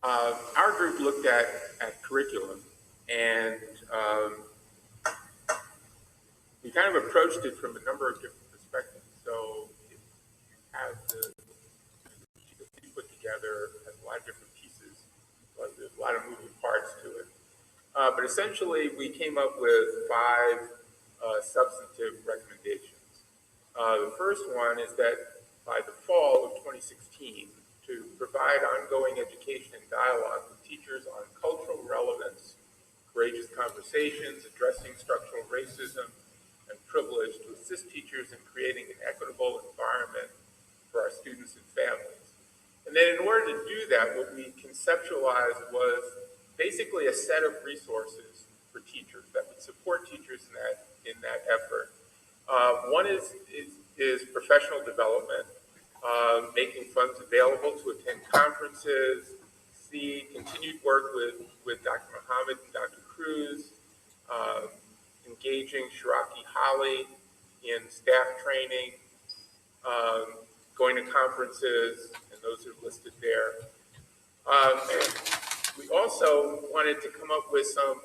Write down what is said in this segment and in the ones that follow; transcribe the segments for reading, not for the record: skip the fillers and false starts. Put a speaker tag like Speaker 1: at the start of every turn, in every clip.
Speaker 1: Our group looked at curriculum, and we kind of approached it from a number of different perspectives. So if you have the sheet that we put together has a lot of different pieces, but there's a lot of moving parts to it. But essentially, we came up with five substantive recommendations. The first one is that by the fall of 2016, to provide ongoing education and dialogue with teachers on cultural relevance, courageous conversations, addressing structural racism and privilege to assist teachers in creating an equitable environment for our students and families. And then in order to do that, what we conceptualized was basically a set of resources for teachers that would support teachers in that effort. One is professional development, making funds available to attend conferences, see continued work with Dr. Muhammad and Dr. Cruz, engaging Shiraki Holly in staff training, going to conferences, and those are listed there. We also wanted to come up with some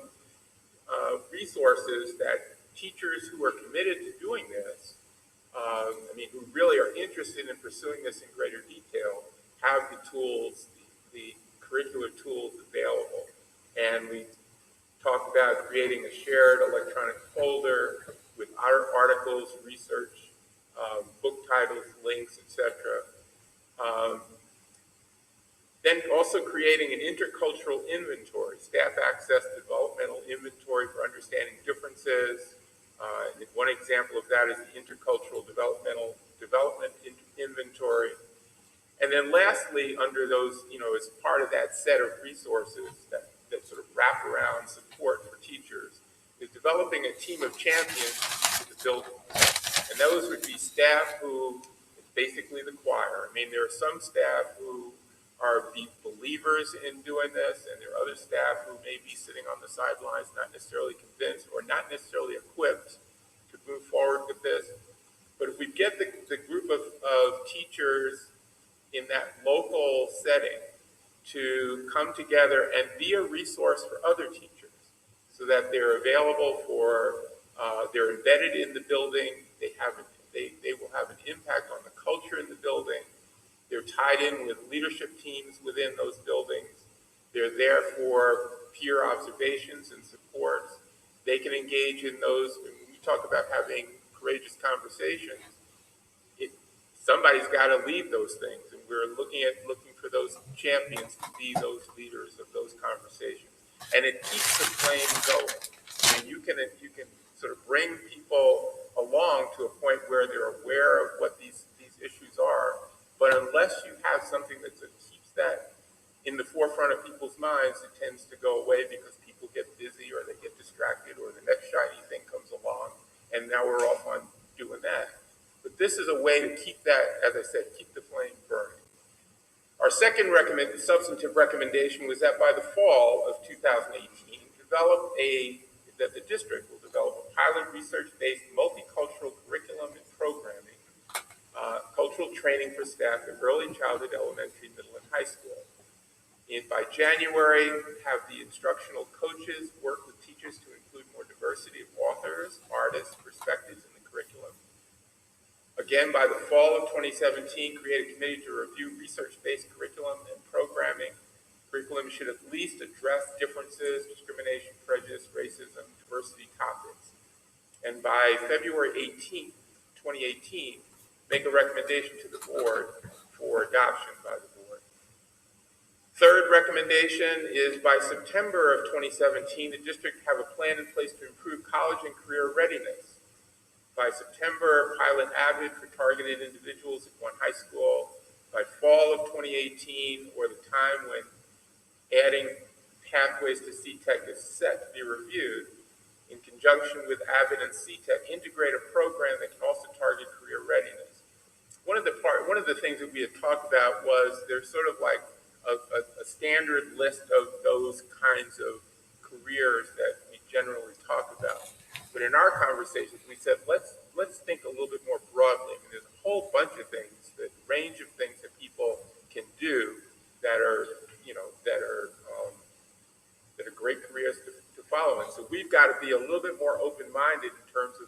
Speaker 1: resources that teachers who are committed to doing this, who really are interested in pursuing this in greater detail, have the tools, the curricular tools available. And we talked about creating a shared electronic folder with our articles, research, book titles, links, etc. Then also creating an intercultural inventory, staff access developmental inventory for understanding differences. One example of that is the intercultural development inventory. And then lastly, under those, as part of that set of resources that sort of wrap around support for teachers, is developing a team of champions to the building. And those would be staff who, it's basically the choir. There are some staff who are deep believers in doing this, and there are other staff who may be sitting on the sidelines, not necessarily convinced or not necessarily equipped to move forward with this. But if we get the group of teachers in that local setting to come together and be a resource for other teachers so that they're available they're embedded in the building, they will have an impact on the culture in the building, they're tied in with leadership teams within those buildings, they're there for peer observations and supports, they can engage in those. When we talk about having courageous conversations, somebody's got to lead those things, and we're looking for those champions to be those leaders of those conversations. And it keeps the flame going. You can sort of bring people along to a point where they're aware of what these issues are, but unless you have something that sort of keeps that in the forefront of people's minds, it tends to go away because people get busy or they get distracted or the next shiny thing comes along, and now we're off on doing that. But this is a way to keep that, as I said, keep the flame burning. Our second substantive recommendation was that by the fall of 2018, that the district will develop a pilot research-based multicultural curriculum and programming, cultural training for staff in early childhood, elementary, middle, and high school. By January, have the instructional coaches work with teachers to include more diversity of authors, artists, perspectives in the curriculum. Again, by the fall of 2017, create a committee to review research-based curriculum and programming. Curriculum should at least address differences, discrimination, prejudice, racism, diversity topics. And by February 18th, 2018, make a recommendation to the board for adoption by the board. Third recommendation is by September of 2017, the district have a plan in place to improve college and career readiness. By September, pilot AVID for targeted individuals at one high school. By fall of 2018, or the time when adding pathways to CTEC is set to be reviewed, in conjunction with AVID and CTEC, integrate a program that can also target career readiness. One of the things that we had talked about was there's sort of like a standard list of those kinds of careers that we generally talk about. But in our conversations, we said, let's think a little bit more broadly. There's a whole bunch of things, the range of things that people can do that are, that are great careers to follow. And so we've got to be a little bit more open-minded in terms of